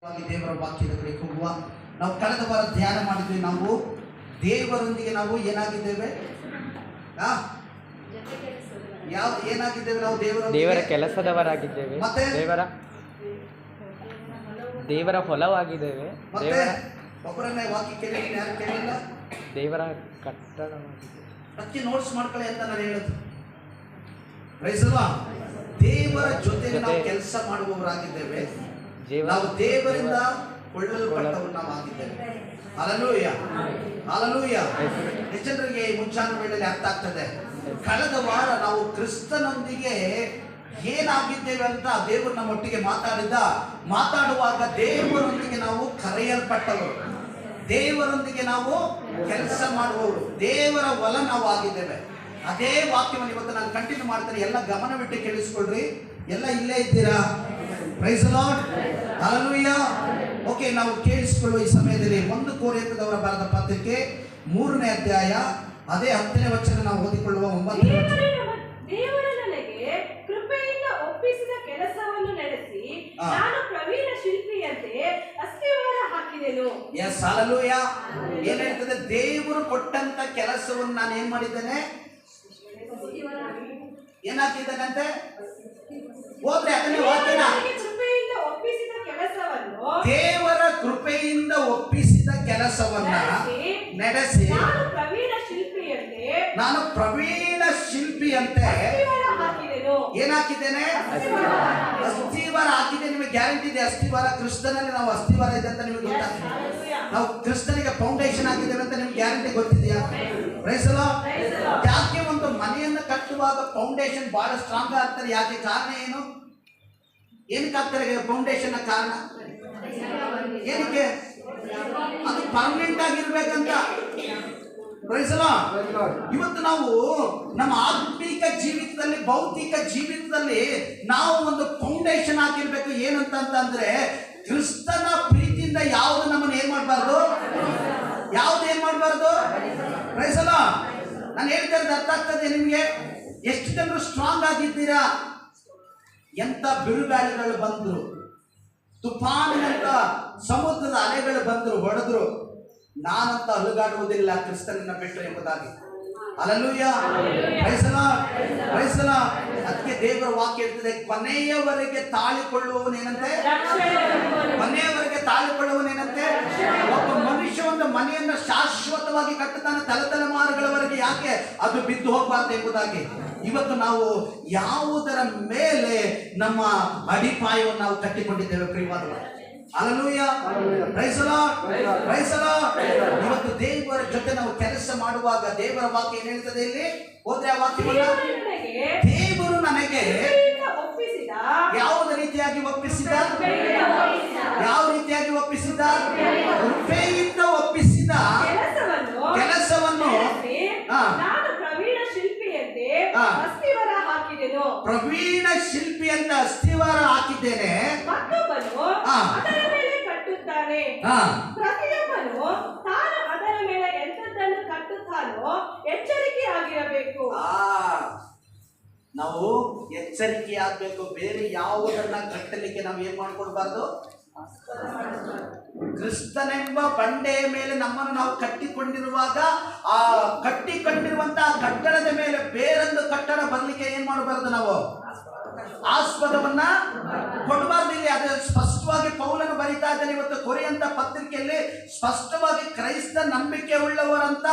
ದೇವರ ವಾಕ್ಯದ ಕಡೆ ಹೋಗುವ. ನಾವು ಕಳೆದ ವಾರ ಧ್ಯಾನ ಮಾಡಿದ್ವಿ. ನಾವು ದೇವರೊಂದಿಗೆ ನಾವು ಏನಾಗಿದ್ದೇವೆ? ಏನಾಗಿದ್ದೇವೆ? ನಾವು ದೇವರ ಕೆಲಸದವರಾಗಿದ್ದೇವೆ, ಮತ್ತೆ ದೇವರ ಹೊಲವಾಗಿದ್ದೇವೆ. ಒಬ್ಬರನ್ನೇ ವಾಕ್ಯ ಕೇಳಿದ್ದೀನಿ, ಯಾರು ಕೇಳಿಲ್ಲ? ದೇವರ ಕಟ್ಟಡ ಅದಕ್ಕೆ ನೋಟ್ಸ್ ಮಾಡ್ಕೊಳ್ಳಿ ಅಂತ ನಾನು ಹೇಳೋದು. ದೇವರ ಜೊತೆ ನಾವು ಕೆಲಸ ಮಾಡುವವರಾಗಿದ್ದೇವೆ. ನಾವು ದೇವರಿಂದ ಕೊಳ್ಳಲ್ಪಟ್ಟವರು ನಾವು ಆಗಿದ್ದೇವೆ. Hallelujah, hallelujah. ಹೆಚ್ಚರಿಗೆ ಮುಂಚಾನ ವೇಳೆಯಲ್ಲಿ ಅರ್ಥ ಆಗ್ತದೆ. ಕಳೆದ ವಾರ ನಾವು ಕ್ರಿಸ್ತನೊಂದಿಗೆ ಏನಾಗಿದ್ದೇವೆ ಅಂತ ದೇವರು ನಮ್ಮೊಟ್ಟಿಗೆ ಮಾತಾಡುವಾಗ ದೇವರೊಂದಿಗೆ ನಾವು ಕರೆಯಲ್ಪಟ್ಟವರು, ದೇವರೊಂದಿಗೆ ನಾವು ಕೆಲಸ ಮಾಡುವವರು, ದೇವರ ಹೊಲ ನಾವು ಆಗಿದ್ದೇವೆ. ಅದೇ ವಾಕ್ಯವನ್ನು ಇವತ್ತು ನಾನು ಕಂಟಿನ್ಯೂ ಮಾಡ್ತೇನೆ. ಎಲ್ಲ ಗಮನವಿಟ್ಟು ಕೇಳಿಸ್ಕೊಳ್ರಿ. ಎಲ್ಲ ಇಲ್ಲೇ ಇದ್ದೀರಾ? Praise the Lord, hallelujah. Okay, ನಾವು ಕೇಳಿಸಿಕೊಳ್ಳುವ ಈ ಸಮಯದಲ್ಲಿ 1 ಕೊರಿಂಥದವರ ಬರೆದ ಪತ್ರಿಕೆ 3ನೇ ಅಧ್ಯಾಯ ಅದೇ 10ನೇ ವಚನ ನಾವು ಓದಿಕೊಳ್ಳುವ. 9ನೇ ವಚನ. ದೇವರು ನನಗೆ ಕೃಪೆಯಿಂದ ಒಪ್ಪಿಸಿದ ಕೆಲಸವನ್ನು ನಡೆಸಿ ನಾನು ಪ್ರವೀಣ ಶಿಲ್ಪಿಯಂತೆ ಅಸ್ತಿವಾರ ಹಾಕಿದೆನು. Yes, hallelujah. ಏನ್ ಹೇಳ್ತದೆ? ದೇವರು ಕೊಟ್ಟಂತ ಕೆಲಸವನ್ನು ನಾನು ಏನ್ ಮಾಡಿದ್ದೇನೆ? ಏನಾಕಿದ್ದಾನಂತೆ? ಹೋದ್ರೆ ಅದನ್ನೇ ವಾಕ್ಯನ. ದೇವರ ಕೃಪೆಯಿಂದ ಒಪ್ಪಿಸಿದ ಕೆಲಸವನ್ನ ನಡೆಸಿ ನಾನು ಪ್ರವೀಣ ಶಿಲ್ಪಿಯಂತೆ ಏನಾಕಿದ್ದೇನೆ? ಅಸ್ಥಿವಾರ ಹಾಕಿದೆ. ನಿಮಗೆ ಗ್ಯಾರಂಟಿ ಇದೆ ಅಸ್ಥಿವಾರ. ಕ್ರಿಸ್ತನಲ್ಲಿ ನಾವು ಅಸ್ಥಿವಾರ ಇದೆ ಅಂತ ನಿಮಗೆ ಗೊತ್ತಾಗ್ತದೆ. ನಾವು ಕ್ರಿಸ್ತನಿಗೆ ಫೌಂಡೇಶನ್ ಹಾಕಿದ್ದೇವೆ ಅಂತ ನಿಮ್ಗೆ ಗ್ಯಾರಂಟಿ ಗೊತ್ತಿದೆಯಾ? Praise the Lord. ಯಾಕೆ ಒಂದು ಮನೆಯನ್ನು ಕಟ್ಟುವಾಗ ಫೌಂಡೇಶನ್ ಬಹಳ ಸ್ಟ್ರಾಂಗ್ ಆಗ್ತಾರೆ? ಯಾಕೆ? ಕಾರಣ ಏನು? ಏನಕ್ಕೆ ಆಗ್ತಾರೆ ಫೌಂಡೇಶನ್? ಕಾರಣ ಏನಕ್ಕೆ? ಅದು ಪರ್ಮನೆಂಟ್ ಆಗಿರ್ಬೇಕಂತ. Praise the Lord. ಇವತ್ತು ನಾವು ನಮ್ಮ ಆತ್ಮಿಕ ಜೀವಿತದಲ್ಲಿ, ಭೌತಿಕ ಜೀವಿತದಲ್ಲಿ ನಾವು ಒಂದು ಫೌಂಡೇಶನ್ ಹಾಕಿರ್ಬೇಕು. ಏನಂತಂದ್ರೆ ಕ್ರಿಸ್ತನ ಪ್ರೀತಿಯಿಂದ ಯಾವುದು ನಮ್ಮನ್ನು ಏನ್ ಮಾಡಬಾರ್ದು, ಯಾವ್ದು ಏನ್ ಮಾಡಬಾರ್ದು. Praise the Lord. ನಾನು ಹೇಳ್ತಾ ಇರೋದು ಅರ್ಥ ಆಗ್ತದೆ ನಿಮ್ಗೆ? ಎಷ್ಟು ಜನರು ಸ್ಟ್ರಾಂಗ್ ಆಗಿದ್ದೀರಾ? ಎಂತ ಬಿರುಗಾಳಿಗಳು ಬಂದ್ರು, ತುಫಾನಿನಂತ ಸಮುದ್ರದ ಅಲೆಗಳು ಬಂದ್ರು, ಹೊಡೆದ್ರು, ನಾನಂತ ಅಲುಗಾಡುವುದಿಲ್ಲ ಕ್ರಿಸ್ತನನ್ನ ಬಿಟ್ಟು ಎಂಬುದಾಗಿ. Hallelujah, praise the Lord, praise the Lord. ಅದಕ್ಕೆ ದೇವರ ವಾಕ್ಯ ಹೇಳ್ತದೆ, ಕೊನೆಯವರೆಗೆ ತಾಳಿಕೊಳ್ಳುವವನೇನಂತೆ? ಕೊನೆಯವರೆಗೆ ತಾಳಿಕೊಳ್ಳುವವನೇನಂತೆ? ಒಬ್ಬ ಮನುಷ್ಯ ಒಂದು ಮನೆಯನ್ನು ಶಾಶ್ವತವಾಗಿ ಕಟ್ಟುತ್ತಾನೆ ತಲೆತಲೆಮಾರುಗಳವರೆಗೆ. ಯಾಕೆ? ಅದು ಬಿದ್ದು ಹೋಗಬಾರ್ದು ಎಂಬುದಾಗಿ. ಇವತ್ತು ನಾವು ಯಾವುದರ ಮೇಲೆ ನಮ್ಮ ಅಡಿಪಾಯವನ್ನು ನಾವು ಕಟ್ಟಿಕೊಂಡಿದ್ದೇವೆ ಪ್ರಿಯವಾದವರು? Hallelujah, praise the Lord, praise the Lord. ಇವತ್ತು ದೇವರ ಜೊತೆ ನಾವು ಕೆಲಸ ಮಾಡುವಾಗ ದೇವರ ವಾಕ್ಯ ಏನ್ ಹೇಳ್ತದೆ ಇಲ್ಲಿ? ಹೋದ್ರೆ ಆ ವಾಕ್ಯವನ್ನ ದೇವರು ನನಗೆ ಯಾವ ರೀತಿಯಾಗಿ ಒಪ್ಪಿಸಿದ? ಯಾವ ರೀತಿಯಾಗಿ ಒಪ್ಪಿಸಿದ? ಕೃಪೆಯಿಂದ ಒಪ್ಪಿಸಿದ ಕೆಲಸವನ್ನು ಪ್ರವೀಣ ಶಿಲ್ಪಿ ಅಂತ ಅಸ್ಥಿವಾರ ಹಾಕಿದ್ದೇನೆ. ಪ್ರತಿಯೊಬ್ಬನು ತಾನು ಅದರ ಮೇಲೆ ಎಂತದ್ದನ್ನು ಕಟ್ಟುತ್ತಾನೋ ಎಚ್ಚರಿಕೆ ಆಗಿರಬೇಕು. ನಾವು ಎಚ್ಚರಿಕೆ ಆಗ್ಬೇಕು. ಬೇರೆ ಯಾವುದನ್ನ ಕಟ್ಟಲಿಕ್ಕೆ ನಾವು ಏನ್ ಮಾಡ್ಕೊಡ್ಬಾರ್ದು. ಕ್ರಿಸ್ತನೆಂಬ ಬಂಡೆಯ ಮೇಲೆ ನಮ್ಮನ್ನು ನಾವು ಕಟ್ಟಿಕೊಂಡಿರುವಾಗ ಆ ಕಟ್ಟಿಕೊಂಡಿರುವಂತಹ ಕಟ್ಟಡದ ಮೇಲೆ ಬೇರೊಂದು ಕಟ್ಟಡ ಬರ್ಲಿಕ್ಕೆ ಏನ್ ಮಾಡಬಾರ್ದು. ನಾವು ಆಸ್ಪದವನ್ನ ಕೊಡಬಾರ್ದು. ಇಲ್ಲಿ ಅದು ಸ್ಪಷ್ಟವಾಗಿ ಪೌಲನು ಬರೀತಾ ಇದ್ದಾನೆ. ಇವತ್ತು ಕೊರಿಯಂತ ಪತ್ರಿಕೆಯಲ್ಲಿ ಸ್ಪಷ್ಟವಾಗಿ ಕ್ರೈಸ್ತ ನಂಬಿಕೆ ಉಳ್ಳವರಂತ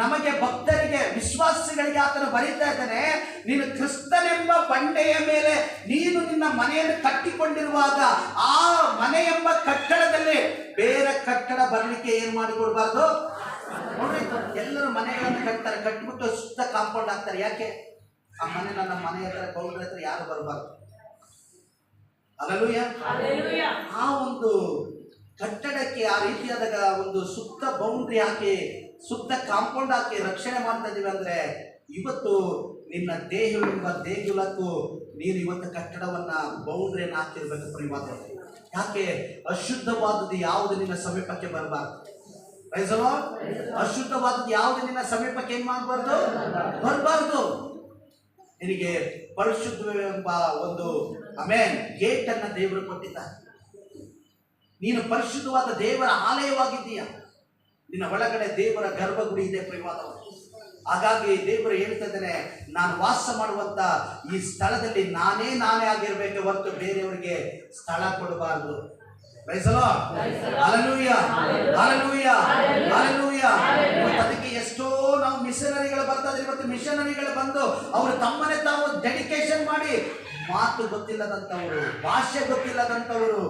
ನಮಗೆ ಭಕ್ತರಿಗೆ, ವಿಶ್ವಾಸಿಗಳಿಗೆ ಆತನು ಬರೀತಾ ಇದ್ದಾನೆ, ನೀನು ಕ್ರಿಸ್ತನೆಂಬ ಬಂಡೆಯ ಮೇಲೆ ನೀನು ನಿನ್ನ ಮನೆಯನ್ನು ಕಟ್ಟಿಕೊಂಡಿರುವಾಗ ಆ ಮನೆ ಎಂಬ ಕಟ್ಟಡದಲ್ಲಿ ಬೇರೆ ಕಟ್ಟಡ ಬರ್ಲಿಕ್ಕೆ ಏನ್ ಮಾಡಿಕೊಡ್ಬಾರ್ದು. ನೋಡ್ರಿ, ಎಲ್ಲರೂ ಮನೆಗಳನ್ನು ಕಟ್ತಾರೆ, ಕಟ್ಟಿಬಿಟ್ಟು ಸುತ್ತ ಕಾಂಪೌಂಡ್ ಹಾಕ್ತಾರೆ. ಯಾಕೆ? ಆ ಮನೆ ನನ್ನ ಮನೆ ಹತ್ರ, ಬೌಂಡ್ರಿ ಹತ್ರ ಯಾರು ಬರಬಾರ್ದು. ಹಲ್ಲೆಲೂಯಾ. ಆ ಒಂದು ಕಟ್ಟಡಕ್ಕೆ ಆ ರೀತಿಯಾದ ಒಂದು ಸುತ್ತ ಬೌಂಡ್ರಿ ಹಾಕಿ, ಸುತ್ತ ಕಾಂಪೌಂಡ್ ಹಾಕಿ ರಕ್ಷಣೆ ಮಾಡ್ತಾ ಇದೀವಿ ಅಂದ್ರೆ, ಇವತ್ತು ನಿನ್ನ ದೇಹವೆಂಬ ದೇಗುಲಕ್ಕೂ ನೀನು ಇವತ್ತು ಕಟ್ಟಡವನ್ನ ಬೌಂಡ್ರಿಯನ್ನು ಹಾಕಿರ್ಬೇಕು ಪ್ರಿಯವಾದ. ಯಾಕೆ? ಅಶುದ್ಧವಾದದ್ದು ಯಾವುದು ನಿನ್ನ ಸಮೀಪಕ್ಕೆ ಬರಬಾರ್ದು. Price the lord. ಅಶುದ್ಧವಾದದ್ದು ಯಾವುದು ನಿನ್ನ ಸಮೀಪಕ್ಕೆ ಏನ್ ಮಾಡಬಾರ್ದು, ಬರಬಾರ್ದು. ನಿನಗೆ ಪರಿಶುದ್ಧವೆಂಬ ಒಂದು ಗೇಟ್ ಅನ್ನ ದೇವರು ಕೊಟ್ಟಿದ್ದಾರೆ. ನೀನು ಪರಿಶುದ್ಧವಾದ ದೇವರ ಆಲಯವಾಗಿದ್ದೀಯ. ನಿನ್ನ ಒಳಗಡೆ ದೇವರ ಗರ್ಭಗುಡಿ ಇದೆ ಪ್ರಿಯವಾದವರು. ಹಾಗಾಗಿ ದೇವರು ಹೇಳ್ತಾ ಇದ್ದಾನೆ, ನಾನು ವಾಸ ಮಾಡುವಂತ ಈ ಸ್ಥಳದಲ್ಲಿ ನಾನೇ ಆಗಿರ್ಬೇಕು ಹೊರತು ಬೇರೆಯವರಿಗೆ ಸ್ಥಳ ಕೊಡಬಾರದು. ಅದಕ್ಕೆ ಎಷ್ಟೋ ನಾವು ಮಿಷನರಿಗಳು ಬರ್ತಾ ಇದ್ರೆ, ಇವತ್ತು ಮಿಷನರಿಗಳು ಬಂದು ಅವರು ತಮ್ಮನ್ನೇ ತಾವು ಡೆಡಿಕೇಶನ್ ಮಾಡಿ, ಮಾತು ಗೊತ್ತಿಲ್ಲದಂತವರು, ಭಾಷೆ ಗೊತ್ತಿಲ್ಲದಂತವರು,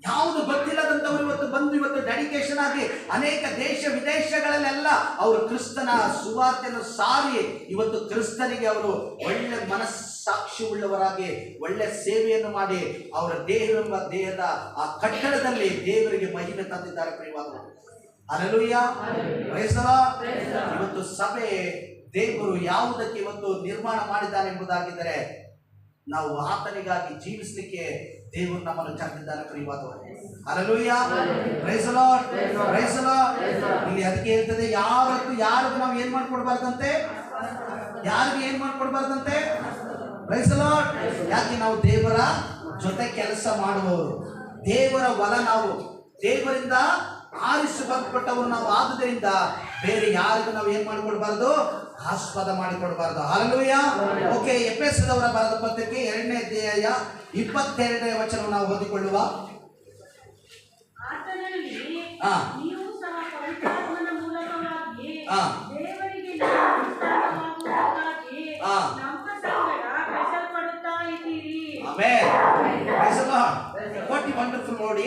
ಯಾವುದು ಗೊತ್ತಿಲ್ಲದಂತವರು ಇವತ್ತು ಬಂದು ಇವತ್ತು ಡೆಡಿಕೇಶನ್ ಆಗಿ ಅನೇಕ ದೇಶ ವಿದೇಶಗಳಲ್ಲೆಲ್ಲ ಅವರು ಕ್ರಿಸ್ತನ ಸುವಾರ್ತೆಯನ್ನು ಸಾರಿ ಇವತ್ತು ಕ್ರಿಸ್ತನಿಗೆ ಅವರು ಒಳ್ಳೆ ಮನಸ್ಸಾಕ್ಷಿ ಉಳ್ಳವರಾಗಿ ಒಳ್ಳೆ ಸೇವೆಯನ್ನು ಮಾಡಿ ಅವರ ದೇಹದ ಆ ಕಟ್ಟಡದಲ್ಲಿ ದೇವರಿಗೆ ಮಹಿಮೆ ತಂದಿದ್ದಾರೆ ಪ್ರಿಯವಾದವರು. Hallelujah, praise the Lord. ಇವತ್ತು ಸಭೆ ದೇವರು ಯಾವುದಕ್ಕೆ ಇವತ್ತು ನಿರ್ಮಾಣ ಮಾಡಿದ್ದಾನೆ ಎಂಬುದಾಗಿದ್ದರೆ, ನಾವು ಆತನಿಗಾಗಿ ಜೀವಿಸಲಿಕ್ಕೆ ದೇವರು ನಮ್ಮನ್ನು ಕರೆದಿದ್ದಾನೆ ಪ್ರಿಯವಾದವರು. Hallelujah, praise the Lord, praise the Lord. ಇಲ್ಲಿ ಅದಕ್ಕೆ ಹೇಳ್ತದೆ, ಯಾರಿಗೂ ನಾವು ಏನ್ ಮಾಡ್ಕೊಡ್ಬಾರ್ದಂತೆ, ಯಾರಿಗೂ ಏನ್ ಮಾಡ್ಕೊಡ್ಬಾರ್ದಂತೆ. Price the Lord. ಯಾಕೆ? ನಾವು ದೇವರ ಜೊತೆ ಕೆಲಸ ಮಾಡುವವರು, ದೇವರ ಹೊಲ, ನಾವು ದೇವರಿಂದ ಆರಿಸಲ್ಪಟ್ಟವರು ನಾವು. ಆದುದರಿಂದ ಬೇರೆ ಯಾರಿಗೂ ನಾವು ಏನ್ ಮಾಡಿಕೊಡ್ಬಾರ್ದು, ಆಸ್ಪದ ಮಾಡಿಕೊಡ್ಬಾರ್ದು. ಹಲ್ಲೆಲೂಯಾ. ಓಕೆ, ಎಫೆಸದವರ ಬರೆದ ಪತ್ರಿಕೆ 2ನೇ ಅಧ್ಯಾಯ 22ನೇ ವಚನ ನಾವು ಓದಿಕೊಳ್ಳುವ.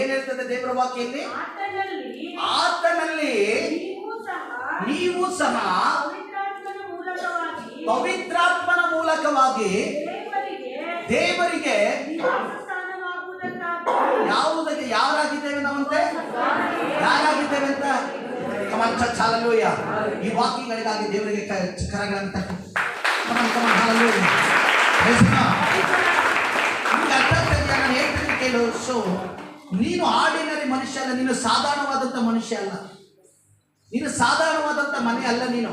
ಏನ್ ಹೇಳ್ತದೆ ದೇವರ ವಾಕ್ಯದಲ್ಲಿ? ಆತನಲ್ಲಿ ನೀವು ಸಹ ಪವಿತ್ರಾತ್ಮನ ಮೂಲಕವಾಗಿ ದೇವರಿಗೆ ಯಾವುದಕ್ಕೆ ಯಾರಾಗಿದ್ದೇವೆ ನಾವಂತೆ, ಯಾರಾಗಿದ್ದೇವೆ ಅಂತ. ಹಲ್ಲೆಲೂಯಾ. ಈ ವಾಕ್ಯಗಳಿಗಾಗಿ ದೇವರಿಗೆ ಕರಗಳಂತ ನಾನು ಹೇಳ್ತೀನಿ ಕೇಳು. ಸೊ ನೀನು ಆರ್ಡಿನರಿ ಮನುಷ್ಯ ಅಲ್ಲ, ನೀನು ಸಾಧಾರಣವಾದಂಥ ಮನುಷ್ಯ ಅಲ್ಲ, ನೀನು ಸಾಧಾರಣವಾದಂಥ ಮನೆ ಅಲ್ಲ. ನೀನು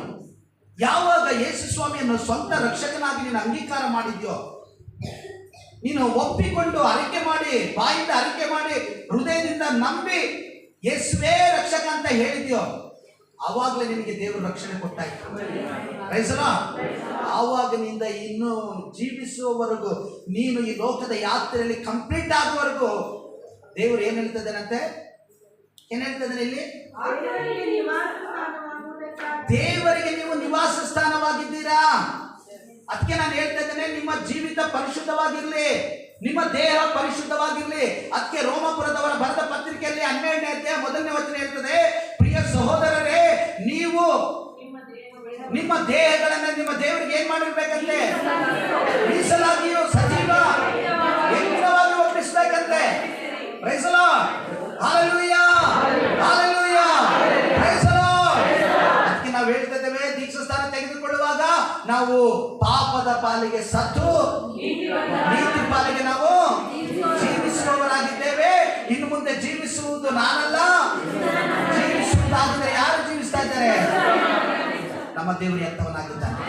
ಯಾವಾಗ ಯೇಸು ಸ್ವಾಮಿಯನ್ನು ಸ್ವಂತ ರಕ್ಷಕನಾಗಿ ನೀನು ಅಂಗೀಕಾರ ಮಾಡಿದ್ಯೋ, ನೀನು ಒಪ್ಪಿಕೊಂಡು ಅರಿಕೆ ಮಾಡಿ, ಬಾಯಿಂದ ಅರಿಕೆ ಮಾಡಿ, ಹೃದಯದಿಂದ ನಂಬಿ ಯೇಸುವೇ ರಕ್ಷಕ ಅಂತ ಹೇಳಿದ್ಯೋ, ಆವಾಗಲೇ ನಿನಗೆ ದೇವರು ರಕ್ಷಣೆ ಕೊಟ್ಟಾಯ್ತು. Praise the Lord. ಆವಾಗಿನಿಂದ ಇನ್ನು ಜೀವಿಸುವವರೆಗೂ, ನೀನು ಈ ಲೋಕದ ಯಾತ್ರೆಯಲ್ಲಿ ಕಂಪ್ಲೀಟ್ ಆಗುವವರೆಗೂ ದೇವರು ಏನ್ ಹೇಳ್ತಿದ್ದಾನಂತೆ, ಏನ್ ಹೇಳ್ತಿದ್ದಾನೆ ಇಲ್ಲಿ? ದೇವರಿಗೆ ನೀವು ನಿವಾಸ ಸ್ಥಾನವಾಗಿದ್ದೀರಾ. ಅದಕ್ಕೆ ನಾನು ಹೇಳ್ತಾ ಇದ್ದೇನೆ, ನಿಮ್ಮ ಜೀವಿತ ಪರಿಶುದ್ಧವಾಗಿರ್ಲಿ, ನಿಮ್ಮ ದೇಹ ಪರಿಶುದ್ಧವಾಗಿರ್ಲಿ. ಅದಕ್ಕೆ ರೋಮಾಪುರದವರ ಬರೆದ ಪತ್ರಿಕೆಯಲ್ಲಿ 12ನೇ ಅಧ್ಯಾಯ 1ನೇ ವಚನ ಹೇಳ್ತದೆ, ಪ್ರಿಯ ಸಹೋದರರೇ, ನೀವು ನಿಮ್ಮ ದೇಹಗಳನ್ನ ನಿಮ್ಮ ದೇವರಿಗೆ ಏನ್ ಮಾಡಿರ್ಬೇಕಂತೆ, ಮೀಸಲಾಗಿಯೂ ಸಜೀವ ಯಜ್ಞವಾಗಿ ಒಪ್ಪಿಸಬೇಕಂತೆ. Praise the Lord. Hallelujah, hallelujah, praise the Lord. ಅದಕ್ಕೆ ನಾವು ಹೇಳ್ತಾ ಇದ್ದೇವೆ, ದೀಕ್ಷಾ ಸ್ಥಾನ ತೆಗೆದುಕೊಳ್ಳುವಾಗ ನಾವು ಪಾಪದ ಪಾಲಿಗೆ ಸತ್ತು ನೀತಿ ಪಾಲಿಗೆ ನಾವು ಜೀವಿಸುವವರಾಗಿದ್ದೇವೆ. ಇನ್ನು ಮುಂದೆ ಜೀವಿಸುವುದು ನಾನಲ್ಲ, ಜೀವಿಸುವುದಾದರೆ ಯಾರು ಜೀವಿಸ್ತಾ ಇದ್ದಾರೆ? ನಮ್ಮ ದೇವರು ಎಂತವನಾಗಿದ್ದಾನೆ,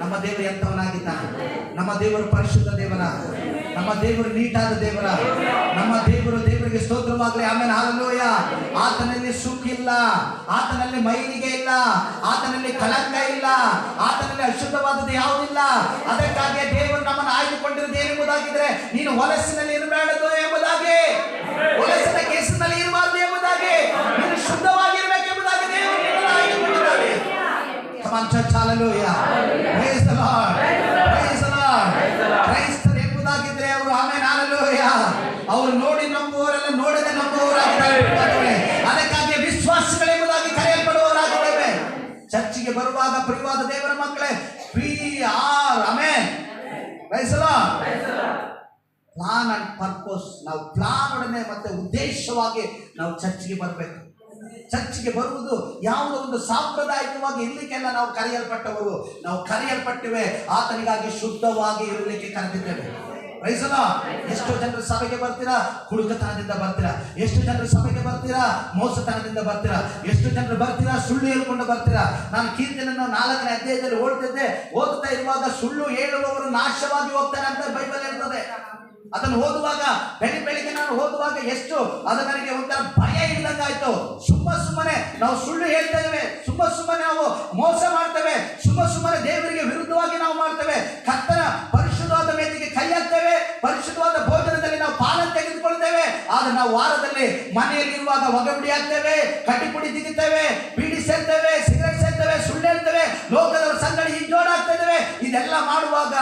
ನಮ್ಮ ದೇವರು ಎಂತವನಾಗಿದ್ದಾನೆ. ನಮ್ಮ ದೇವರು ಪರಿಶುದ್ಧ ದೇವರ, ನಮ್ಮ ದೇವರು ನೀಟಾದ ದೇವರ, ನಮ್ಮ ದೇವರಿಗೆ ಸ್ತೋತ್ರವಾಗಲಿ. ಆಮೇಲೆ ಹಲ್ಲೆಲೂಯಾ. ಆತನಲ್ಲಿ ಸುಕ್ಕಿಲ್ಲ, ಆತನಲ್ಲಿ ಮೈಲಿಗೆ ಇಲ್ಲ, ಆತನಲ್ಲಿ ಕಳಂಕ ಇಲ್ಲ, ಆತನಲ್ಲಿ ಅಶುದ್ಧವಾದದ್ದು ಯಾವುದಿಲ್ಲ. ಅದಕ್ಕಾಗಿ ದೇವರು ನಮ್ಮನ್ನು ಆಯ್ದುಕೊಂಡಿರುವುದು ಏನೆಂಬುದಾಗಿದ್ರೆ, ನೀನು ಹೊಲಸಿನಲ್ಲಿ ಇರಬೇಡದು ಎಂಬುದಾಗಿ, ಹೊಲಸಿನ ಕೇಸಿನಲ್ಲಿ ಇರಬಾರದು ಎಂಬುದಾಗಿ, ನೀನು ಶುದ್ಧವಾಗಿರ್ಬೇಕೆಂಬುದಾಗಿ ದೇವರು ನಿನ್ನನ್ನು ಆಯ್ದುಕೊಂಡಿದ್ದಾನೆ. Come on church, hallelujah. Praise the Lord. Praise the Lord. ಕ್ರೈಸ್ತರು ಎಂಬುದಾಗಿದ್ರೆ ಅವರು ಆಮೆನ್ ಹಲ್ಲೆಲೂಯಾ. ಅವರು ನೋಡಿ ನಂಬುವವರೆಲ್ಲ ನೋಡದೆ ನಂಬುವವರಾಗಿದ್ದಾರೆ. ಅದಕ್ಕಾಗಿ ವಿಶ್ವಾಸಗಳೆಂಬುದಾಗಿ ಕರೆಯಲ್ಪಡುವವರಾಗಿದ್ದೇವೆ. ಚರ್ಚಿಗೆ ಬರುವಾಗ ಪ್ರಿಯವಾದ ದೇವರ ಮಕ್ಕಳೇ, we are amen. Praise the Lord. Plan and purpose, ನಾವು ಪ್ಲಾನ್ ಒಡನೆ ಮತ್ತೆ ಉದ್ದೇಶವಾಗಿ ನಾವು ಚರ್ಚಿಗೆ ಬರಬೇಕು. ಚರ್ಚಿಗೆ ಬರುವುದು ಯಾವುದೋ ಒಂದು ಸಾಂಪ್ರದಾಯಿಕವಾಗಿ ಇರಲಿಕ್ಕೆಲ್ಲ ನಾವು ಕರೆಯಲ್ಪಟ್ಟವರು. ನಾವು ಕರೆಯಲ್ಪಟ್ಟಿವೆ ಆತನಿಗಾಗಿ ಶುದ್ಧವಾಗಿ ಇರಲಿಕ್ಕೆ ಕರೆದಿದ್ದೇವೆ. Price the lord. ಎಷ್ಟು ಜನರು ಸಭೆಗೆ ಬರ್ತೀರಾ? ಕುಡುಕತನದಿಂದ ಬರ್ತೀರಾ. ಎಷ್ಟು ಜನರು ಸಭೆಗೆ ಬರ್ತೀರಾ? ಮೋಸತನದಿಂದ ಬರ್ತೀರಾ. ಎಷ್ಟು ಜನರು ಬರ್ತೀರಾ? ಸುಳ್ಳು ಹೇಳ್ಕೊಂಡು ಬರ್ತೀರಾ. ನಾನು ಕೀರ್ತನೆಯನ್ನು 4ನೇ ಅಧ್ಯಾಯದಲ್ಲಿ ಓದ್ತಾ ಇರುವಾಗ, ಸುಳ್ಳು ಹೇಳುವವರು ನಾಶವಾಗಿ ಹೋಗ್ತಾರೆ ಅಂತ ಬೈಬಲ್ ಹೇಳ್ತದೆ. ಅದನ್ನು ಓದುವಾಗ ಬೆಳಿಗ್ಗೆ ನಾನು ಓದುವಾಗ ಎಷ್ಟು ಅದು ನನಗೆ ಒಂಥರ ಭಯ ಇಲ್ಲದಂಗಾಯ್ತು. ಸುಮ್ಮನೆ ನಾವು ಸುಳ್ಳು ಹೇಳ್ತೇವೆ, ಸುಮ್ಮನೆ ನಾವು ಮೋಸ ಮಾಡ್ತೇವೆ, ಸುಮ್ಮನೆ ದೇವರಿಗೆ ವಿರುದ್ಧವಾಗಿ ನಾವು ಮಾಡ್ತೇವೆ. ಕರ್ತನ ಪರಿಶುದ್ಧವಾದ ವೇದಿಕೆ ಕೈ ಹಾಕ್ತೇವೆ, ಪರಿಶುದ್ಧವಾದ ಭೋಜನದಲ್ಲಿ ನಾವು ಪಾಲನ್ನು ತೆಗೆದುಕೊಳ್ತೇವೆ. ಆದ್ರೆ ನಾವು ವಾರದಲ್ಲಿ ಮನೆಯಲ್ಲಿರುವಾಗ ಹೊಗಬಿಡಿ ಹಾಕ್ತೇವೆ, ಕಟ್ಟಿಪುಡಿ ತೆಗಿತೇವೆ, ಬೀಡಿ ಸೇರ್ತೇವೆ, ಸಿಗರೆಟ್ ಸೇರ್ತೇವೆ, ಸುಳ್ಳು ಹೇಳ್ತೇವೆ, ಲೋಕದವರ ಸಂಗಡಿ ಹಿಂಜೋಡಾಗ್ತಾ ಇದ್ದೇವೆ. ಇದೆಲ್ಲ ಮಾಡುವಾಗ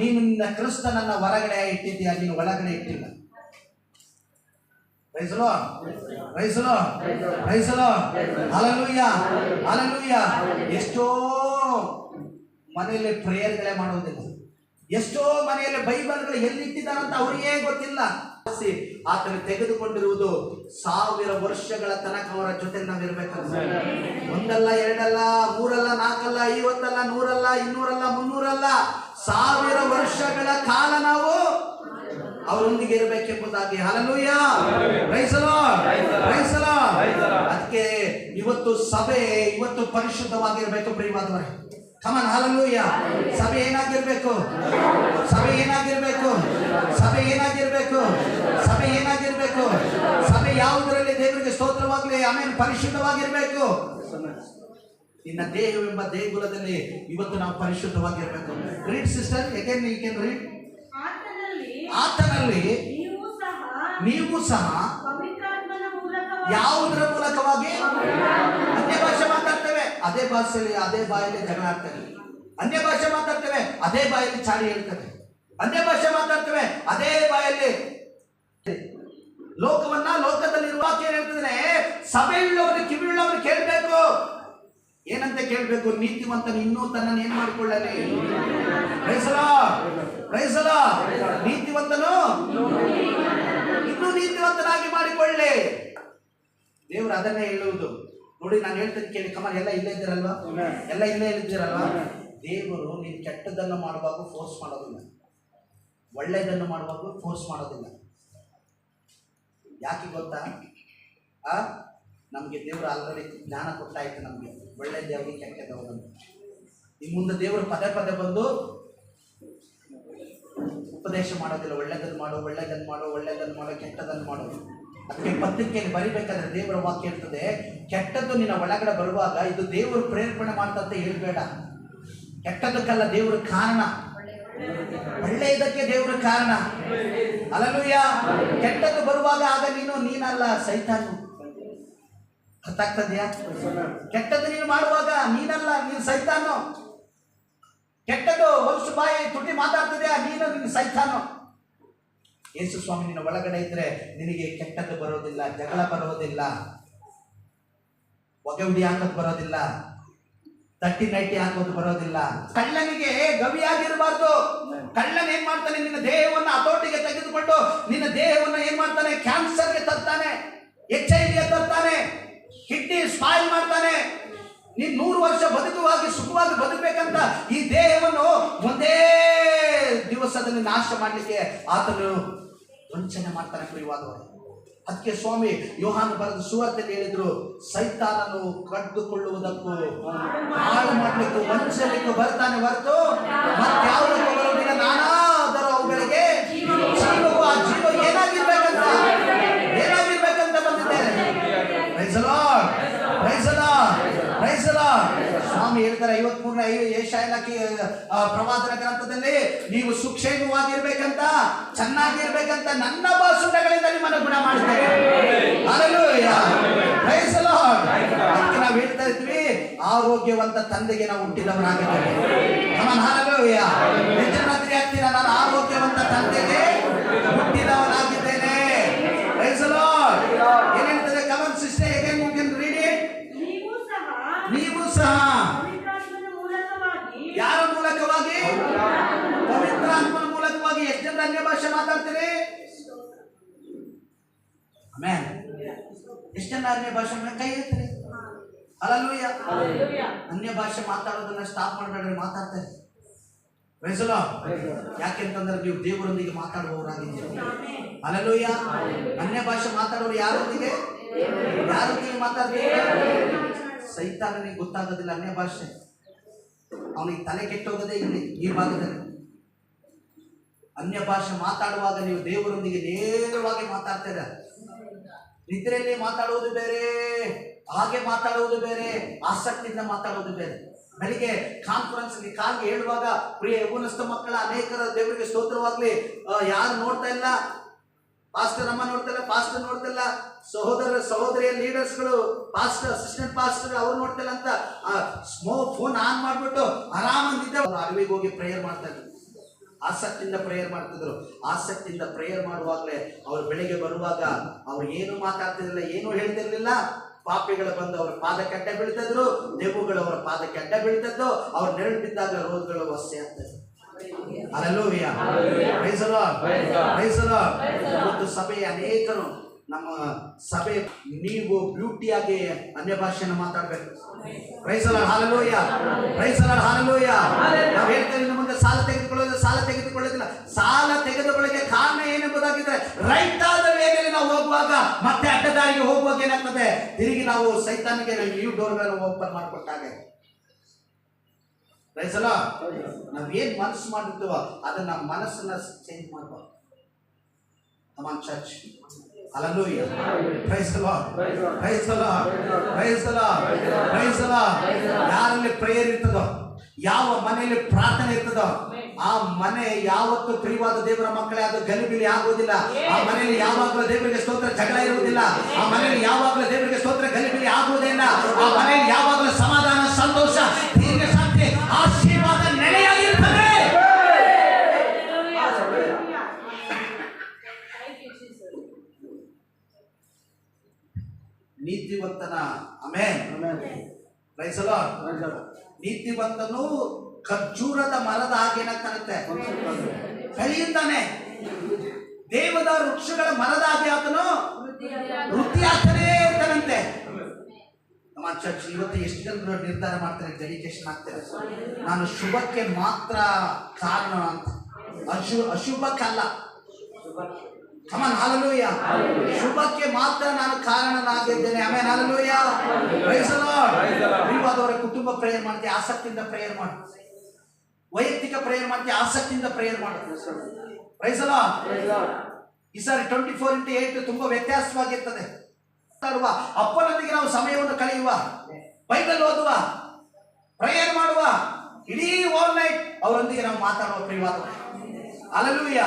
ನೀನು ನಿನ್ನ ಕ್ರಿಸ್ತನನ್ನ ಹೊರಗಡೆ ಇಟ್ಟಿದ್ದೀಯ, ನೀನು ಒಳಗಡೆ ಇಟ್ಟಿಲ್ಲ. Praise the Lord, praise the Lord, praise the Lord, hallelujah, hallelujah. ಎಷ್ಟೋ ಮನೆಯಲ್ಲಿ ಪ್ರೇಯರ್ಗಳೇ ಮಾಡೋದಿಲ್ಲ, ಎಷ್ಟೋ ಮನೆಯಲ್ಲಿ ಬೈಬಲ್ಗಳು ಎಲ್ಲಿಟ್ಟಿದ್ದಾರಂತ ಅವರಿಗೆ ಗೊತ್ತಿಲ್ಲ. ಆತನು ತೆಗೆದುಕೊಂಡಿರುವುದು 1000 ವರ್ಷಗಳ ತನಕ ಅವರ ಜೊತೆ ನಾವಿರ್ಬೇಕಂತ. ಒಂದಲ್ಲ, ಎರಡಲ್ಲ, ಮೂರಲ್ಲ, ನಾಲ್ಕಲ್ಲ, 50 ಅಲ್ಲ, 100 ಅಲ್ಲ, 200 ಅಲ್ಲ, 300 ಅಲ್ಲ, 1000 ವರ್ಷಗಳ ಕಾಲ ನಾವು ಅವರೊಂದಿಗೆ ಇರಬೇಕೆಂಬುದಾಗಿ. Hallelujah, praise the Lord, praise the Lord. ಅದಕ್ಕೆ ಇವತ್ತು ಸಭೆ ಇವತ್ತು ಪರಿಶುದ್ಧವಾಗಿರಬೇಕು ಪ್ರಿಯವಾದವರೇ. Come on, hallelujah. ಸಭೆ ಏನಾಗಿರ್ಬೇಕು? ಸಭೆ ಏನಾಗಿರ್ಬೇಕು? ಸಭೆ ಏನಾಗಿರ್ಬೇಕು? ಸಭೆ ಏನಾಗಿರ್ಬೇಕು? ಸಭೆ ಯಾವುದರಲ್ಲಿ ದೇವರಿಗೆ ಸ್ತೋತ್ರವಾಗಲಿ, ಆಮೇಲೆ ಪರಿಶುದ್ಧವಾಗಿರ್ಬೇಕು. ನಿನ್ನ ದೇಹವೆಂಬ ದೇಗುಲದಲ್ಲಿ ಇವತ್ತು ನಾವು ಪರಿಶುದ್ಧವಾಗಿರ್ಬೇಕು. Read sister, again you can read. ಆತನಲ್ಲಿ ನೀವು ಸಹ ಯಾವುದರ ಮೂಲಕವಾಗಿ ಅನ್ಯ ಭಾಷೆ ಮಾತಾಡ್ತೇವೆ, ಅದೇ ಭಾಷೆಯಲ್ಲಿ ಅದೇ ಬಾಯಲ್ಲಿ ಜಗಳ ಆಡ್ತೇವೆ, ಅನ್ಯ ಭಾಷೆ ಮಾತಾಡ್ತೇವೆ, ಅದೇ ಬಾಯಲ್ಲಿ ಚಾಡಿ ಹೇಳ್ತೇವೆ, ಅನ್ಯ ಭಾಷೆ ಮಾತಾಡ್ತೇವೆ, ಅದೇ ಬಾಯಲ್ಲಿ ಲೋಕದಲ್ಲಿರುವ ಏನ್ ಹೇಳ್ತಿದ್ರೆ, ಸಭೆಯುಳ್ಳವರು ಕಿವಿಯುಳ್ಳವರು ಕೇಳಬೇಕು. ಏನಂತ ಕೇಳಬೇಕು? ನೀತಿವಂತನು ಇನ್ನೂ ತನ್ನನ್ನು ಏನ್ ಮಾಡಿಕೊಳ್ಳಲಿ. Praise the Lord, praise the Lord. ನೀತಿವಂತನು ಇನ್ನೂ ನೀತಿವಂತನಾಗಿ ಮಾಡಿಕೊಳ್ಳಿ. ದೇವರು ಅದನ್ನೇ ಹೇಳುವುದು. ನೋಡಿ, ನಾನು ಹೇಳ್ತೇನೆ ಕೇಳಿ. ಕಮನ್, ಎಲ್ಲ ಇಲ್ಲೇ ಇದ್ದೀರಲ್ವಾ? ಎಲ್ಲ ಇಲ್ಲೇ ಇದ್ದೀರಲ್ವಾ? ದೇವರು ನೀನು ಕೆಟ್ಟದ್ದನ್ನು ಮಾಡುವಾಗ ಫೋರ್ಸ್ ಮಾಡೋದಿಲ್ಲ, ಒಳ್ಳೆಯದನ್ನು ಮಾಡುವಾಗ ಫೋರ್ಸ್ ಮಾಡೋದಿಲ್ಲ. ಯಾಕೆ ಗೊತ್ತಾ? ನಮಗೆ ದೇವರು ಆಲ್ರೆಡಿ ಜ್ಞಾನ ಕೊಟ್ಟಾಯ್ತು. ನಮಗೆ ಒಳ್ಳೆಯದವ್ರಿಗೆ ಕೆಟ್ಟದವ್ರನ್ನು ಈ ಮುಂದೆ ದೇವರು ಪದೇ ಬಂದು ಉಪದೇಶ ಮಾಡೋದಿಲ್ಲ. ಒಳ್ಳೆಯದನ್ನು ಮಾಡು, ಒಳ್ಳೆಯದನ್ನು ಮಾಡು, ಒಳ್ಳೆಯದನ್ನು ಮಾಡು, ಕೆಟ್ಟದನ್ನು ಮಾಡು. ಅದಕ್ಕೆ ಪತ್ರಿಕೆಯಲ್ಲಿ ಬರಿಬೇಕಾದ್ರೆ ದೇವರ ವಾಕ್ಯ ಇರ್ತದೆ, ಕೆಟ್ಟದ್ದು ನಿನ್ನ ಒಳಗಡೆ ಬರುವಾಗ ಇದು ದೇವರು ಪ್ರೇರೇಪಣೆ ಮಾಡ್ತಂತ ಹೇಳ್ಬೇಡ. ಕೆಟ್ಟದಕ್ಕಲ್ಲ ದೇವರು ಕಾರಣ, ಒಳ್ಳೆಯದಕ್ಕೆ ದೇವರು ಕಾರಣ. ಹಲ್ಲೆಲೂಯಾ. ಕೆಟ್ಟದ್ದು ಬರುವಾಗ ಆಗ ನೀನಲ್ಲ, ಸೈತಾನು. ಗೊತ್ತಾಗ್ತದ್ಯಾ? ಕೆಟ್ಟದ್ದು ನೀನು ಮಾಡುವಾಗ ನೀನಲ್ಲ, ನೀನು ಸೈತಾನು. ಕೆಟ್ಟದ್ದು ಒಂದು ಬಾಯಿ ತುಟಿ ಮಾತಾಡ್ತದ್ಯಾ, ನೀನು ಸೈತಾನು. ಯೇಸು ಸ್ವಾಮಿ ನಿನ್ನ ಒಳಗಡೆ ಇದ್ರೆ ನಿನಗೆ ಕೆಟ್ಟದ್ದು ಬರೋದಿಲ್ಲ, ಜಗಳ ಬರೋದಿಲ್ಲ, ಹೊಗೆ ಉಡಿ ಹಾಕೋದು ಬರೋದಿಲ್ಲ, ತಟ್ಟಿ ನೈಟಿ ಹಾಕೋದು ಬರೋದಿಲ್ಲ. ಕಳ್ಳನಿಗೆ ಗವಿಯಾಗಿರಬಾರ್ದು. ಕಳ್ಳನ ಏನ್ ಮಾಡ್ತಾನೆ? ನಿನ್ನ ದೇಹವನ್ನು ಹತೋಟಿಗೆ ತೆಗೆದುಕೊಂಡು ನಿನ್ನ ದೇಹವನ್ನು ಏನ್ ಮಾಡ್ತಾನೆ? ಕ್ಯಾನ್ಸರ್ಗೆ ತರ್ತಾನೆ, HIV ತರ್ತಾನೆ, ಕಿಡ್ನಿ ಸ್ಪಾಯಿಲ್ ಮಾಡ್ತಾನೆ. ನೀನ್ 100 ವರ್ಷ ಬದುಕುವಾಗಿ ಸುಖವಾಗಿ ಬದುಕಬೇಕಂತ ಈ ದೇಹವನ್ನು ಒಂದೇ ದಿವಸದಲ್ಲಿ ನಾಶ ಮಾಡಲಿಕ್ಕೆ ಆತನು ವಂಚನೆ ಮಾಡ್ತಾನೆ ಪ್ರಿಯವಾದವರು. ಅದಕ್ಕೆ ಸ್ವಾಮಿ ಯೋಹಾನ ಬರೆದ ಸುವಾರ್ತೆಯಲ್ಲಿ ಹೇಳಿದ್ರು, ಸೈತಾನನು ಕದ್ದುಕೊಳ್ಳುವುದಕ್ಕೂ ಹಾಳು ಮಾಡಲಿಕ್ಕೂ ವಂಚನೆಗೂ ಬರ್ತಾನೆ ಹೊರತು ಮತ್ಯಾವುದಕ್ಕೂ ಬರೋದಿಲ್ಲ. ನಾನಾದರೂ ಅವುಗಳಿಗೆ ಜೀವವು, ಆ ಜೀವ ಏನಾಗಿರ್ಬೇಕಂತ ಬಂದಿದ್ದೇನೆ. Praise the Lord, praise the Lord, praise the Lord. ಸ್ವಾಮಿ ಹೇಳ್ತಾರೆ 53ನೇ ಯೆಶಾಯನ ಪ್ರವಾದನ ಗ್ರಂಥದಲ್ಲಿ, ನೀವು ಸುಕ್ಷೇಮವಾಗಿರ್ಬೇಕಂತ, ಚೆನ್ನಾಗಿರ್ಬೇಕಂತ ನನ್ನ ಬಾಸುಂಡಗಳಿಂದ ನಿಮ್ಮನ್ನು ಗುಣ ಮಾಡ್ತೇವೆ. Hallelujah, praise the Lord. ಅದಕ್ಕೆ ನಾವು ಹೇಳ್ತಾ ಇದ್ವಿ, ಆರೋಗ್ಯವಂತ ತಂದೆಗೆ ನಾವು ಹುಟ್ಟಿದವರಾಗಿದ್ದೇವೆ. Come on, hallelujah. ನಿಜರಾತ್ರಿ ಆಗ್ತೀರಾ? ನಾನು ಆರೋಗ್ಯವಂತ ತಂದೆಗೆ ಹುಟ್ಟಿದವನಾಗಿದ್ದೇನೆ. Price the Lord. ಏನ್ ಹೇಳ್ತದೆ? Come on sister, again you can read it. ನೀವು ಸಹ ಯಾರ ಮೂಲಕವಾಗಿ? ಪವಿತ್ರಾತ್ಮನ ಮೂಲಕವಾಗಿ. ಎಷ್ಟು ಜನ ಅನ್ಯ ಭಾಷೆ ಮಾತಾಡ್ತೀರಿ? ಆಮೆನ್. ಎಷ್ಟು ಜನ ಅನ್ಯ ಭಾಷೆ ಕೈ ಎತ್ತಿ. ಹಲ್ಲೆಲೂಯಾ. ಅನ್ಯ ಭಾಷೆ ಮಾತಾಡೋದನ್ನ ಸ್ಟಾಪ್ ಮಾಡಬೇಡ್ರಿ, ಮಾತಾಡ್ತಾರೆ. Praise the Lord. ಯಾಕೆಂತಂದ್ರೆ ನೀವು ದೇವರೊಂದಿಗೆ ಮಾತಾಡುವವರಾಗಿದ್ದೀರಿ. ಹಲ್ಲೆಲೂಯಾ. ಅನ್ಯ ಭಾಷೆ ಮಾತಾಡೋರು ಯಾರೊಂದಿಗೆ ಮಾತಾಡ್ತೀರಿ? ಸೈತಾನನಿಗೆ ಗೊತ್ತಾಗೋದಿಲ್ಲ ಅನ್ಯ ಭಾಷೆ. ಅವನಿಗೆ ತಲೆ ಕೆಟ್ಟೋಗದೆ ಇಲ್ಲಿ ಈ ಭಾಗದಲ್ಲಿ. ಅನ್ಯ ಭಾಷೆ ಮಾತಾಡುವಾಗ ನೀವು ದೇವರೊಂದಿಗೆ ನೇರವಾಗಿ ಮಾತಾಡ್ತೀರ. ನಿದ್ರೆಯಲ್ಲಿ ಮಾತಾಡುವುದು ಬೇರೆ, ಹಾಗೆ ಮಾತಾಡುವುದು ಬೇರೆ, ಆಸಕ್ತಿಯಿಂದ ಮಾತಾಡುವುದು ಬೇರೆ. ಬೆಳಿಗ್ಗೆ ಕಾನ್ಫರೆನ್ಸ್ ಕಾಲ್ಗೆ ಹೇಳುವಾಗ ಪ್ರಿಯ ಯೌವನಸ್ಥ ಮಕ್ಕಳ ಅನೇಕರ ದೇವರಿಗೆ ಸ್ತೋತ್ರವಾಗ್ಲಿ, ಯಾರು ನೋಡ್ತಾ ಇಲ್ಲ, ಪಾಸ್ಟರ್ ಅಮ್ಮ ನೋಡ್ತಾ ಇಲ್ಲ, ಪಾಸ್ಟರ್ ನೋಡ್ತಾ ಇಲ್ಲ, ಸಹೋದರಿಯ ಲೀಡರ್ಸ್ಗಳು, ಪಾಸ್ಟರ್ ಅಸಿಸ್ಟೆಂಟ್ ಪಾಸ್ಟರ್ ಅವ್ರು ನೋಡ್ತಾ ಇಲ್ಲ ಅಂತ ಫೋನ್ ಆನ್ ಮಾಡ್ಬಿಟ್ಟು ಆರಾಮಾಗಿದ್ದೆ ಅವ್ರು ಅರಿವಿಗೆ ಹೋಗಿ ಪ್ರೇಯರ್ ಮಾಡ್ತಾ ಇದ್ರು. ಆಸಕ್ತಿಯಿಂದ ಪ್ರೇಯರ್ ಮಾಡ್ತಿದ್ರು. ಆಸಕ್ತಿಯಿಂದ ಪ್ರೇಯರ್ ಮಾಡುವಾಗಲೇ ಅವ್ರು ಬೆಳಿಗ್ಗೆ ಬರುವಾಗ ಅವ್ರು ಏನು ಮಾತಾಡ್ತಿರ್ಲಿಲ್ಲ, ಏನು ಹೇಳ್ತಿರ್ಲಿಲ್ಲ. ಪಾಪಿಗಳು ಬಂದು ಅವ್ರ ಪಾದಕ್ಕೆ ಅಡ್ಡ ಬೀಳ್ತಿದ್ರು, ದೆವ್ವಗಳು ಅವರ ಪಾದಕ್ಕೆ ಅಡ್ಡ ಬೀಳ್ತಿದ್ದು, ಅವ್ರು ನೆರಳು ಬಿದ್ದಾಗ ರೋಗಗಳು ವಾಸಿ ಆಗ್ತದೆ. Hallelujah, praise the Lord, praise the Lord. ಇವತ್ತು ಸಭೆಯ ಅನೇಕರು, ನಮ್ಮ ಸಭೆ ನೀವು ಬ್ಯೂಟಿಯಾಗಿ ಅನ್ಯ ಭಾಷೆಯನ್ನು ಮಾತಾಡಬೇಕು. Praise the Lord, hallelujah, praise the Lord, hallelujah. ನಾವು ಹೇಳ್ತೇವೆ ಇನ್ನು ಮುಂದೆ ಸಾಲ ತೆಗೆದುಕೊಳ್ಳೋದಿಲ್ಲ. ಸಾಲ ತೆಗೆದುಕೊಳ್ಳಕ್ಕೆ ಕಾರಣ ಏನೆಂಬುದಾಗಿದ್ರೆ ರೈಟ್ ಆದ ವೇಳೆಯಲ್ಲಿ ನಾವು ಹೋಗುವಾಗ ಮತ್ತೆ ಅಡ್ಡದಾರಿಗೆ ಹೋಗುವಾಗ ಏನಾಗ್ತದೆ, ತಿರುಗಿ ನಾವು ಸೈತಾನಿಗೆ ನ್ಯೂ ಡೋರ್ ಓಪನ್ ಮಾಡಿಕೊಟ್ಟಾಗ. Praise the Lord. ನಾವೇನ್ ಮನಸ್ಸು ಮಾಡಿರ್ತೀವೋ ಅದನ್ನ ಮನಸ್ಸನ್ನ ಚೇಂಜ್ ಮಾಡ್ಬಾರ್ದು. Come on church. Hallelujah. Praise the Lord. Praise the Lord. Praise the Lord. Praise the Lord. ಯಾರಲ್ಲಿ ಪ್ರೇಯರ್ ಇರ್ತದೋ, ಯಾವ ಮನೆಯಲ್ಲಿ ಪ್ರಾರ್ಥನೆ ಇರ್ತದೋ ಆ ಮನೆ ಯಾವತ್ತು ಪ್ರಿಯವಾದ ದೇವರ ಮಕ್ಕಳೇ ಅದು ಗಲಿಬಿಲಿ ಆಗುವುದಿಲ್ಲ. ಆ ಮನೆಯಲ್ಲಿ ಯಾವಾಗಲೂ ದೇವರಿಗೆ ಸ್ತೋತ್ರ ಜಗಳ ಇರುವುದಿಲ್ಲ. ಆ ಮನೆಯಲ್ಲಿ ಯಾವಾಗಲೂ ದೇವರಿಗೆ ಸ್ತೋತ್ರ ಗಲಿಬಿಲಿ ಆಗುವುದಿಲ್ಲ. ಆ ಮನೆಯಲ್ಲಿ ಯಾವಾಗಲೂ ಸಮಾಧಾನ, ಸಂತೋಷ, ದೀರ್ಘ ಶಾಂತಿ, ಆಶೀರ್ವಾದ ನೆಲೆಯಾಗಿರುತ್ತದೆ. ನೀತಿವಂತನ ಆಮೆನ್, ಪ್ರೈಸ್ ದಿ ಲಾರ್ಡ್. ನೀತಿವಂತನು ಖರ್ಜೂರದ ಮರದ ಹಾಗೆ ಏನಾಗ್ತಾನಂತೆ, ಬೆಳೆಯುತ್ತಾನೆ. ದೇವದ ವೃಕ್ಷಗಳ ಮರದ ಹಾಗೆ ಆತನು ವೃದ್ಧಿ ಆಗ್ತಾನೆ ಇರ್ತಾನಂತೆ. ನಮ್ಮ ಚರ್ಚ್ ಇವತ್ತು ಎಷ್ಟು ಜನ ನಿರ್ಧಾರ ಮಾಡ್ತಾರೆ, ಡೆಡಿಕೇಶನ್ ಆಗ್ತಾರೆ, ನಾನು ಶುಭಕ್ಕೆ ಮಾತ್ರ ಕಾರಣ ಅಂತ, ಅಶುಭಕ್ಕಲ್ಲ. Come on, hallelujah. ಶುಭಕ್ಕೆ ಮಾತ್ರ ನಾನು ಕಾರಣನಾಗಿದ್ದೇನೆ. Amen, hallelujah, praise the Lord. ಪ್ರಿಯವಾದವರ ಕುಟುಂಬ ಪ್ರೇಯರ್ ಮಾಡ್ತೀವಿ, ಆಸಕ್ತಿಯಿಂದ ಪ್ರೇಯರ್ ಮಾಡಿ. ವೈಯಕ್ತಿಕ ಪ್ರೇಯರ್ ಮಾಡ್ತೀವಿ, ಆಸಕ್ತಿಯಿಂದ ಪ್ರೇಯರ್ ಮಾಡಿ. Praise the Lord. ಈ ಸಾರಿ 24x8 ತುಂಬಾ ವ್ಯತ್ಯಾಸವಾಗಿರ್ತದೆ. ಅಪ್ಪನೊಂದಿಗೆ ನಾವು ಸಮಯವನ್ನು ಕಳೆಯುವ, ಬೈಬಲ್ ಓದುವ, ಪ್ರೇಯರ್ ಮಾಡುವ, ಇಡೀ ಆಲ್ ನೈಟ್ ಅವರೊಂದಿಗೆ ನಾವು ಮಾತಾಡುವ. ಪ್ರಿಯವಾದ ಹಲ್ಲೆಲೂಯಾ.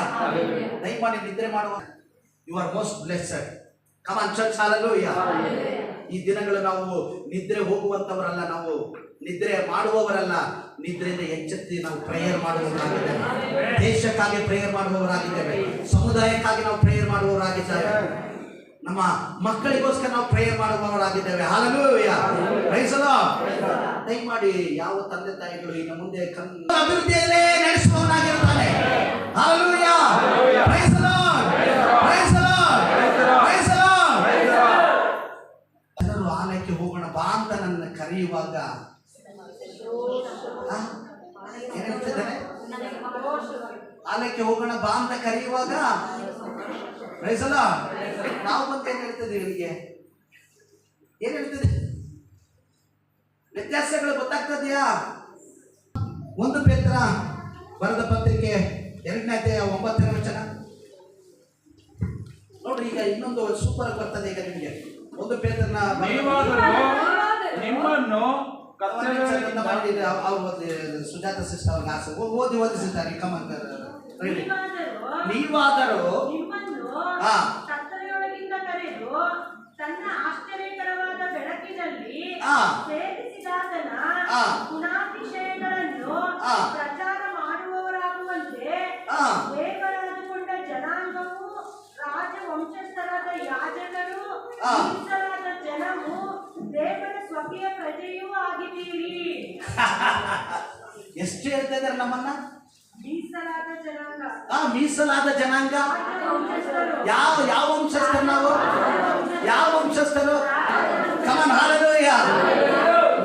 ದಯಮಾಡಿ ನಿದ್ರೆ ಮಾಡುವ. You are most blessed. Come on church, hallelujah. ಈ ದಿನಗಳು ನಾವು ನಿದ್ರೆ ಹೋಗುವಂತವರಲ್ಲ, ನಾವು ನಿದ್ರೆ ಮಾಡುವವರಲ್ಲ. ನಿದ್ರೆಯಿಂದ ಎಚ್ಚೆತ್ತಿ ನಾವು ಪ್ರೇಯರ್ ಮಾಡುವವರಾಗಿದ್ದೇವೆ. ದೇಶಕ್ಕಾಗಿ ಪ್ರೇಯರ್ ಮಾಡುವವರಾಗಿದ್ದೇವೆ. ಸಮುದಾಯಕ್ಕಾಗಿ ನಾವು ಪ್ರೇಯರ್ ಮಾಡುವವರಾಗಿದ್ದೇವೆ. ನಮ್ಮ ಮಕ್ಕಳಿಗೋಸ್ಕರ ನಾವು ಪ್ರೇಯರ್ ಮಾಡುವವರಾಗಿದ್ದೇವೆ. Hallelujah, praise the Lord. ದಯಮಾಡಿ ಯಾವ ತಂದೆ ತಾಯಿಗಳು ಇನ್ನು ಮುಂದೆ ಅಭಿವೃದ್ಧಿಯಲ್ಲೇ ನಡೆಸುವವನಾಗಿರ್ತಾನೆ. Hallelujah, praise the Lord, praise the Lord, praise the Lord. ಜನರು ಆಲಯಕ್ಕೆ ಹೋಗೋಣ ಬಾ ಅಂತ ನನ್ನ ಕರೆಯುವಾಗ ಏನ್ ಹೇಳ್ತಿದ್ದಾನೆ, ಆಲಯಕ್ಕೆ ಹೋಗೋಣ ಬಾ ಅಂತ ಕರೆಯುವಾಗ ಪ್ರೈಸ್ ದಿ ಲಾರ್ಡ್. ನಾವು ಮತ್ತೆ ಏನ್ ಹೇಳ್ತಿದ್ದೀವಿ, ಇವರಿಗೆ ಏನ್ ಹೇಳ್ತಿದ್ದೆ, ವ್ಯತ್ಯಾಸಗಳು ಗೊತ್ತಾಗ್ತದೆಯಾ? 1 ಪೇತ್ರ ಬರೆದ ಪತ್ರಿಕೆ 2ನೇ ಅಧ್ಯಾಯ 9ನೇ ವಚನ ನೋಡ್ರಿ. ಈಗ ಇನ್ನೊಂದು ಸೂಪರ್ ಆಗಿ ಬರ್ತದೆ ಈಗ ನಿಮಗೆ. 1 ಪೇತ್ರನ ನಿಮ್ಮನ್ನು ಸುಜಾತ ಸಿಸ್ಟರ್ ಓದಿಸಿದ್ದಾರೆ. ಕಮನ್, ನೀವಾದರೂ ತನ್ನ ಆಶ್ಚರ್ಯಕರವಾದ ಬೆಳಕಿನಲ್ಲಿ ಸೇರಿಸಿದಾತನ ಗುಣಾತಿಶಯಗಳನ್ನು ಪ್ರಚಾರ ಮಾಡುವವರಾಗುವಂತೆ ದೇವರಾದುಕೊಂಡ ಜನಾಂಗವು, ರಾಜವಂಶಸ್ಥರಾದ ಯಾಜಕರು, ಮೀಸಲಾದ ಜನವು, ದೇವರ ಸ್ವಕೀಯ ಪ್ರಜೆಯೂ ಆಗಿದ್ದೀರಿ. ಎಷ್ಟು ಹೇಳ್ತಾ ಇದ್ದಾರೆ ನಮ್ಮನ್ನ? ಮೀಸಲಾದ ಜನಾಂಗ. ಮೀಸಲಾದ ಜನಾಂಗ. ಯಾವ ವಂಶಸ್ಥರು ನಾವು? ಯಾವ ವಂಶಸ್ಥರು? Come on, hallelujah.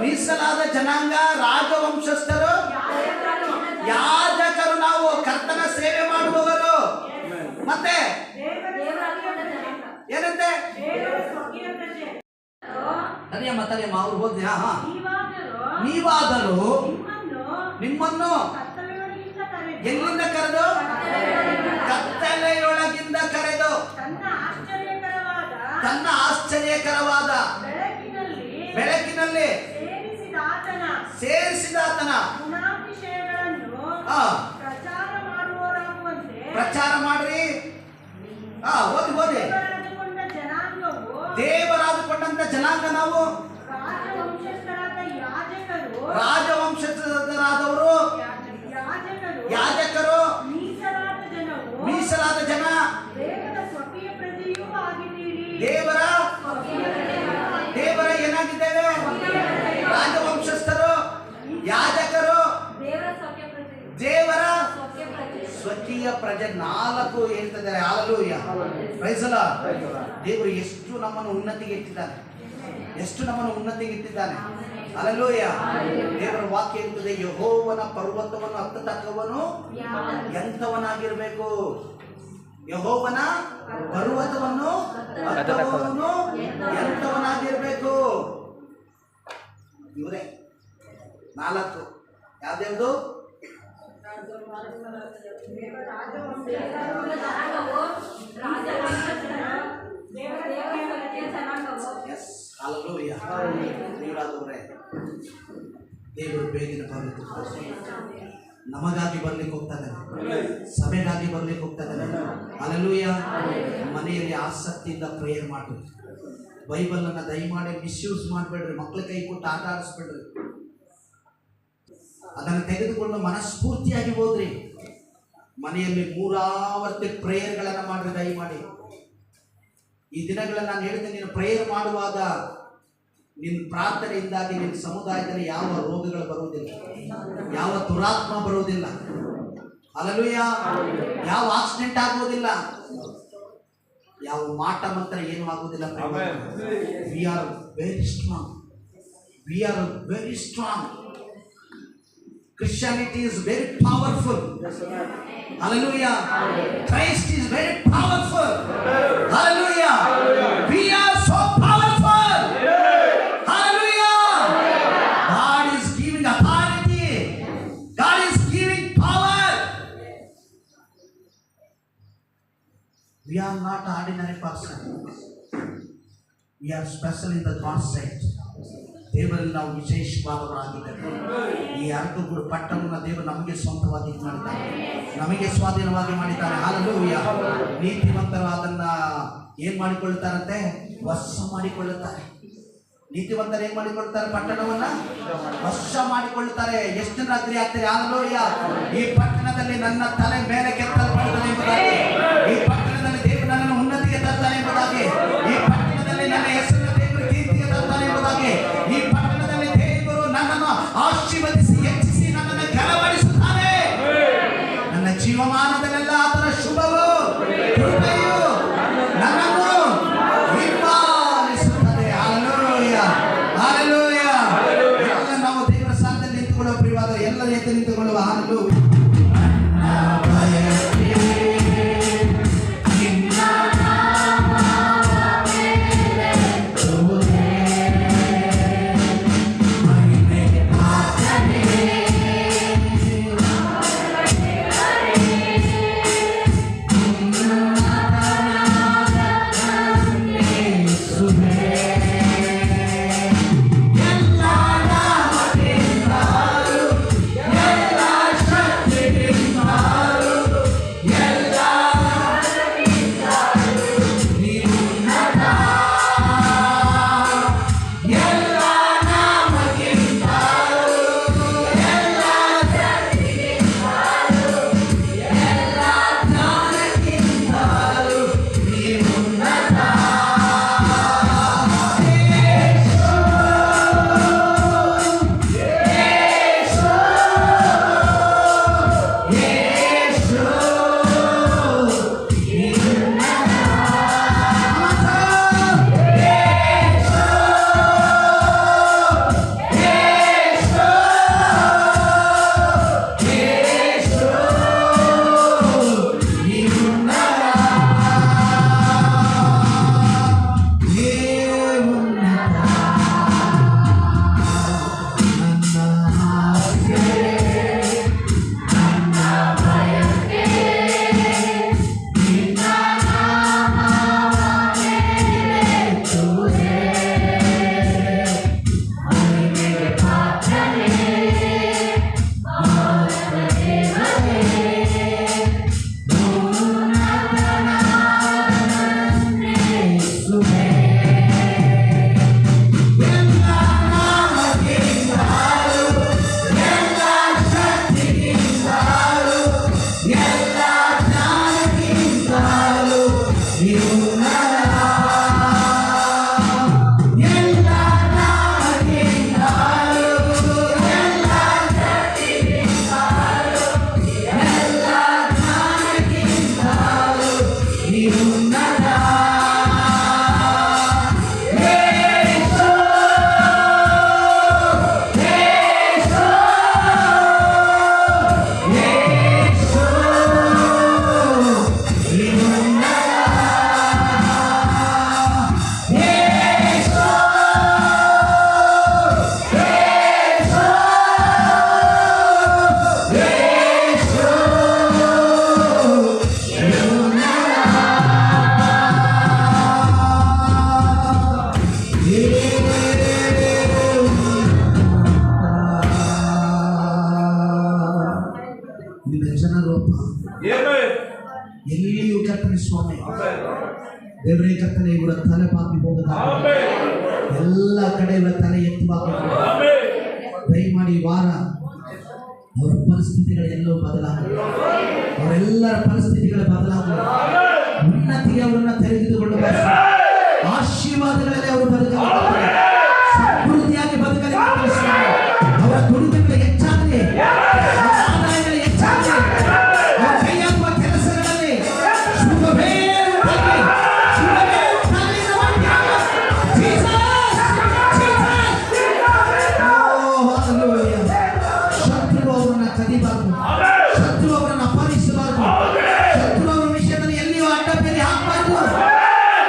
ಮೀಸಲಾದ ಜನಾಂಗ, ರಾಜವಂಶಸ್ಥರು, ಯಾಜಕರು, ನಾವು ಕರ್ತನ ಸೇವೆ ಮಾಡುವವರು. ಮತ್ತೆ ಏನಂತೆ? ತಲೆಯಮ್ಮ ಅವ್ರು ಹೋದ್ರಿ. ನೀವಾದರೂ ನಿಮ್ಮನ್ನು ಎಲ್ಲಿಂದ ಕರೆದು ತನ್ನ ಆಶ್ಚರ್ಯಕರವಾದ ಬೆಳಕಿನಲ್ಲಿ ಸೇರಿಸಿದಾತನ ಗುಣಾತಿಶಯಗಳನ್ನು ಆ, ಪ್ರಚಾರ ಮಾಡುವವರಾಗುವಂತೆ ಪ್ರಚಾರ ಮಾಡ್ರಿ. ಓದಿ ದೇವರಾದುಕೊಂಡ ಜನಾಂಗವು ದೇವರಾದುಕೊಂಡಂತ ಜನಾಂಗ ನಾವು ರಾಜವಂಶಸ್ಥರಾದ ರಾಜವಂಶಸ್ಥರಾದವರು ಯಾಜಕರು ಮೀಸಲಾದ ಜನವು ಮೀಸಲಾದ ಜನ ದೇವರ ಸ್ವಕೀಯ ಪ್ರಜೆಯೂ ಆಗಿದ್ದೀರಿ. ದೇವರ ಏನಾಗಿದ್ದೇವೆ? ರಾಜವಂಶಸ್ಥರು, ಯಾಜಕರು, ದೇವರ ಸ್ವಕೀಯ ಪ್ರಜೆ. 4 ಹೇಳ್ತಿದ್ದಾರೆ. Hallelujah, praise the Lord. ದೇವರು ಎಷ್ಟು ನಮ್ಮನ್ನು ಉನ್ನತಿಗೆ ಇಟ್ಟಿದ್ದಾನೆ, ಎಷ್ಟು ನಮ್ಮನ್ನು ಉನ್ನತಿಗೆ ಇಟ್ಟಿದ್ದಾನೆ. ಹಲ್ಲೆಲೂಯ. ದೇವರ ವಾಕ್ಯ ಇರ್ತದೆ, ಯೆಹೋವನ ಪರ್ವತವನ್ನು ಹತ್ತತಕ್ಕವನು ಎಂಥವನಾಗಿರ್ಬೇಕು? ಯೆಹೋವನ ಪರ್ವತವನ್ನು ಹತ್ತುವವನು ಎಂಥವನಾಗಿರ್ಬೇಕು? ಇವರೇ 4. ಯಾವ್ದ್ಯಾವ್ದು? ಹಲ್ಲೆಲೂಯ. ನೀವಾದವರೇ, ದೇವರು ಬೇಗನೆ ಬರಲಿಕ್ಕೆ ನಮಗಾಗಿ ಬರ್ಲಿಕ್ಕೆ ಹೋಗ್ತಾನೆ, ಸಭೆಗಾಗಿ ಬರ್ಲಿಕ್ಕೆ ಹೋಗ್ತಾನೆ. ಹಲ್ಲೆಲೂಯ. ಮನೆಯಲ್ಲಿ ಆಸಕ್ತಿಯಿಂದ ಪ್ರೇಯರ್ ಮಾಡಿ. ಬೈಬಲನ್ನು ದಯಮಾಡಿ ಮಿಸ್ಯೂಸ್ ಮಾಡಬೇಡ್ರಿ. ಮಕ್ಕಳ ಕೈ ಕೊಟ್ಟು ಆಟ ಆಡಿಸ್ಬೇಡ್ರಿ. ಅದನ್ನು ತೆಗೆದುಕೊಂಡು ಮನಸ್ಫೂರ್ತಿಯಾಗಿ ಹೋದ್ರಿ. ಮನೆಯಲ್ಲಿ 3 ಆವರ್ತಿ ಪ್ರೇಯರ್ಗಳನ್ನು ಮಾಡ್ರಿ ದಯಮಾಡಿ. ಈ ದಿನಗಳಲ್ಲಿ ನಾನು ಹೇಳ್ತೇನೆ, ನೀನು ಪ್ರೇಯರ್ ಮಾಡುವಾಗ ನಿನ್ನ ಪ್ರಾರ್ಥನೆಯಿಂದಾಗಿ ನಿನ್ನ ಸಮುದಾಯದಲ್ಲಿ ಯಾವ ರೋಗಗಳು ಬರುವುದಿಲ್ಲ, ಯಾವ ದುರಾತ್ಮ ಬರುವುದಿಲ್ಲ. ಹಲ್ಲೆಲೂಯ. ಯಾವ ಆಕ್ಸಿಡೆಂಟ್ ಆಗುವುದಿಲ್ಲ, ಯಾವ ಮಾಟ ಮಂತ್ರ ಏನು ಆಗುವುದಿಲ್ಲ. We are very strong. We are very strong. Christianity is very powerful. Hallelujah. Christ is very powerful. Hallelujah. We are so powerful. Hallelujah. God is giving authority. God is giving power. We are not ordinary person. We are special in the God's sight. ದೇವರಲ್ಲಿ ನಾವು ವಿಶೇಷವಾದವರಾಗಿದ್ದೇವೆ. ಈ ಅರ್ಧಗುರು ಪಟ್ಟಣವನ್ನು ದೇವರು ನಮಗೆ ಸ್ವಂತವಾಗಿ ಮಾಡಿದ್ದಾನೆ, ನಮಗೆ ಸ್ವಾಧೀನವಾಗಿ ಮಾಡಿದ್ದಾನೆ. ಹಲ್ಲೆಲೂಯ. ನೀತಿವಂತರು ಅದನ್ನ ಏನ್ ಮಾಡಿಕೊಳ್ಳುತ್ತಾರಂತೆ? ವಶ ಮಾಡಿಕೊಳ್ಳುತ್ತಾರೆ. ನೀತಿವಂತರು ಏನ್ ಮಾಡಿಕೊಳ್ಳುತ್ತಾರೆ? ಪಟ್ಟಣವನ್ನ ವಶ ಮಾಡಿಕೊಳ್ಳುತ್ತಾರೆ. ಎಷ್ಟು ರಾತ್ರಿ ಆಗ್ತಾರೆ? ಹಲ್ಲೆಲೂಯ. ಈ ಪಟ್ಟಣದಲ್ಲಿ ನನ್ನ ತಲೆ ಮೇಲೆ ಕೆತ್ತಲ್ಪಡುತ್ತದೆ ಎಂಬುದಾಗಿ, ಈ ಪಟ್ಟಣದಲ್ಲಿ ದೇವರು ನನ್ನನ್ನು ಉನ್ನತಿಗೆ ತರ್ತಾನೆ ಎಂಬುದಾಗಿ, ಈ ಪಟ್ಟಣದಲ್ಲಿ ನನ್ನ ಹೆಸರನ್ನು ದೇವರು ಕೀರ್ತಿಗೆ ತರ್ತಾನೆ ಎಂಬುದಾಗಿ, ಈ ಪಟ್ಟಣದಲ್ಲಿ ದೇವರು ನನ್ನನ್ನು ಆಶೀರ್ವದಿಸಿ ಹೆಚ್ಚಿಸಿ ನನ್ನನ್ನು ಘನಪಡಿಸುತ್ತಾನೆ. ನನ್ನ ಜೀವಮಾನದಲ್ಲೆಲ್ಲ ಆತನ ಶುಭವು ಕೃಪೆಯು ನನ್ನನ್ನು ಹಿಂಬಾಲಿಸುತ್ತದೆ. Hallelujah, hallelujah. ಎಲ್ಲ ನಾವು ದೇವರ ಸಾನ್ನಿಧ್ಯದಲ್ಲಿ ನಿಂತುಕೊಳ್ಳುವ ಪ್ರಿಯವಾದ ಎಲ್ಲ ಎದ್ದು ನಿಂತುಕೊಳ್ಳುವ. ಹಲ್ಲೆಲೂಯ. ದೇವರೇ ಕರ್ತನೆ ಇವರ ತಲೆ ಬಾಗಿ ಹೋಗದ ಎಲ್ಲ ಕಡೆ ಇವರ ತಲೆ ಎತ್ತುವಾಗ ದಯಮಾಡಿ ಈ ವಾರ ಅವರ ಪರಿಸ್ಥಿತಿಗಳೆಲ್ಲವೂ ಬದಲಾಗಲಿ, ಅವರೆಲ್ಲರ ಪರಿಸ್ಥಿತಿಗಳ ಬದಲಾಗಲಿ, ಉನ್ನತಿಗೆ ಅವರನ್ನ ತೆರೆದುಕೊಳ್ಳುವ ಆಶೀರ್ವಾದಗಳಲ್ಲಿ ಅವರು ಬದುಕಲಿ, ಸಮೃದ್ಧಿಯಾಗಿ ಬದುಕಲಿ. ಅವರ ದುಡಿಮೆಗಳು ಹೆಚ್ಚಾಗಲಿ, ಅವರ ಆದಾಯಗಳು ಹೆಚ್ಚಾಗಲಿ, ಅವರ ಕೈಯಾಗುವ ಕೆಲಸಗಳಲ್ಲಿ ಶುಭವೇ ಉಂಟಾಗಲಿ, ಶುಭವೇ ಉಂಟಾಗಲಿ ನಮ್ಮ ಜೀಸಸ್, ಜೀಸಸ್. ಓ ಹಲ್ಲೆಲೂಯಾ. ಶತ್ರು ಅವರನ್ನ ಕದಿಬಾರದು, ಶತ್ರು ಅವರನ್ನ ಅಪಹರಿಸಬಾರದು, ಶತ್ರು ಅವರ ವಿಷಯದಲ್ಲಿ ಎಲ್ಲಿಯೂ ಅಡ್ಡಬೇರಿ ಹಾಕಬಾರದು.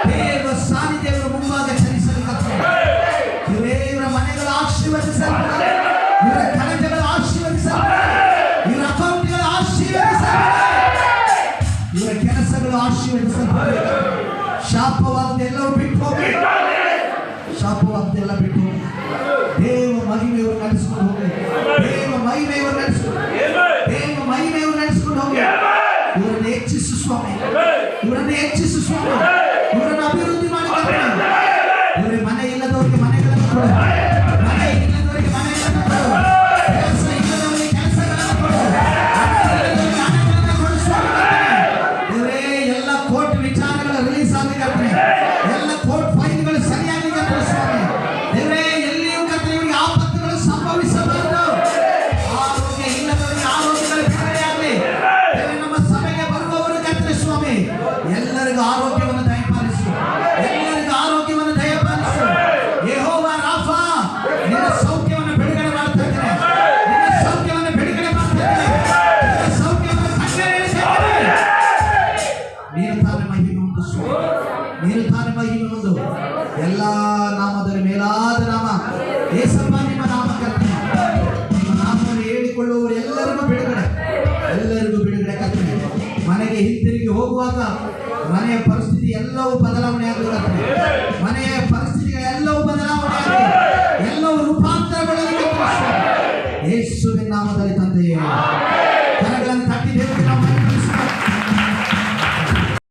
ದೇವ ಸಾನ್ನಿಧ್ಯಗಳ ಮುಂಭಾಗ ಚಲಿಸಬೇಕಾಗ್ತದೆ. ಇವರ ಮನೆಗಳು ಆಶೀರ್ವದಿಸಲ್ಪಡಲಿ, ಇವರ ಕಣಜಗಳು ಆಶೀರ್ವದಿಸಲ್ಪಡಲಿ, ಇವರ ಅಕೌಂಟ್ಗಳು ಆಶೀರ್ವದಿಸಲ್ಪಡಲಿ, ಇವರ ಕೆಲಸಗಳು ಆಶೀರ್ವದಿಸಲ್ಪಡಲಿ. ಶಾಪವಾದೆಲ್ಲವೂ ಬಿಟ್ಟು ಹೋಗಿ, ಶಾಪವಾದೆಲ್ಲ ಬಿಟ್ಟು ಹೋಗಿ. ದೇವ ಮಹಿಮೆಯವರು ನಡೆಸಿಕೊಂಡು ಹೋಗಿ, ದೇವ ಮಹಿಮೆಯವರು ನಡೆಸಿಕೊಂಡು, ದೇವ ಮಹಿಮೆಯವರು ನಡೆಸಿಕೊಂಡು ಹೋಗಿ. ಇವರನ್ನು ಹೆಚ್ಚಿಸು ಸ್ವಾಮಿ, ಇವರನ್ನು ಹೆಚ್ಚಿಸು ಸ್ವಾಮಿ, ಇವರನ್ನು ಅಭಿವೃದ್ಧಿ ಮಾಡಿ. ಇವರ ಮನೆ ಇಲ್ಲದವರಿಗೆ ಮನೆಗಳನ್ನು ಕೊಡು, ಮನೆ ಇಲ್ಲದವರಿಗೆ ಮನೆಗಳನ್ನು ಕೊಡು, ಕೆಲಸ ಇಲ್ಲದವರಿಗೆ ಕೆಲಸಗಳನ್ನು ಕೊಡು, ಹಣ ಇಲ್ಲದವರಿಗೆ ಹಣಗಳನ್ನು ಕೊಡು ಸ್ವಾಮಿ. ಇವರೇ ಎಲ್ಲ ಕೋರ್ಟ್ ವಿಚಾರಗಳ ರಿಲೀಸ್ ಆಗಲಿಕ್ಕೆ, ಎಲ್ಲ ಕೋರ್ಟ್ ಫೈಲ್ಗಳು ಸರಿಯಾಗಿ ಕಟ್ಟಲು ಸ್ವಾಮಿ. ಇವರೇ ಎಲ್ಲಿಯೂ ಕಟ್ಟಲು ಇವರಿಗೆ ಆಪತ್ತುಗಳು ಸಂಭವಿಸಬಾರದು. ಆರೋಗ್ಯ ಇಲ್ಲದವರಿಗೆ ಆರೋಗ್ಯಗಳು ಬಿಡುಗಡೆಯಾಗಲಿ. ನಮ್ಮ ಸಭೆಗೆ ಬರುವವರು ಕಟ್ಟಲು ಸ್ವಾಮಿ ಎಲ್ಲರಿಗೂ ಆರೋಗ್ಯವನ್ನು ದಯಪಾಲಿಸು, ಎಲ್ಲರಿಗೂ ಆರೋಗ್ಯವನ್ನು ದಯಪಾಲಿಸು. ಯೆಹೋವ ರಾಫಾ, ನಿನ್ನ ಸೌಖ್ಯವನ್ನು ಬಿಡುಗಡೆ ಮಾಡ್ತಾ ಇದ್ದೇನೆ, ನಿನ್ನ ಸೌಖ್ಯವನ್ನು ಬಿಡುಗಡೆ ಮಾಡ್ತಾ ಇದ್ದೇನೆ, ನಿನ್ನ ಸೌಖ್ಯವನ್ನು ಕಣ್ಣೆರೆಸಿದ್ದೇನೆ. ನೀನು ತಾನೇ ಮಹಿಮೆ ಹೊಂದು ಸ್ವಾಮಿ, ನೀನು ತಾನೇ ಮಹಿಮೆ ಹೊಂದು. ಎಲ್ಲ ನಾಮದಲ್ಲಿ ಮೇಲಾದ ನಾಮ ಯೇಸಪ್ಪ, ನಿಮ್ಮ ನಾಮ ಕರ್ತನೆ. ನಿಮ್ಮ ನಾಮವನ್ನು ಹೇಳಿಕೊಳ್ಳುವವರು ಎಲ್ಲರಿಗೂ ಬಿಡುಗಡೆ, ಎಲ್ಲರಿಗೂ ಬಿಡುಗಡೆ ಕರ್ತನೆ. ಮನೆಗೆ ಹಿಂತಿರುಗಿ ಹೋಗುವಾಗ ಮನೆಯ ಪರಿಸ್ಥಿತಿ ಎಲ್ಲವೂ ಬದಲಾವಣೆ ಆಗಬೇಕಾಗ್ತದೆ, ಮನೆಯ ಪರಿಸ್ಥಿತಿಗಳೆಲ್ಲವೂ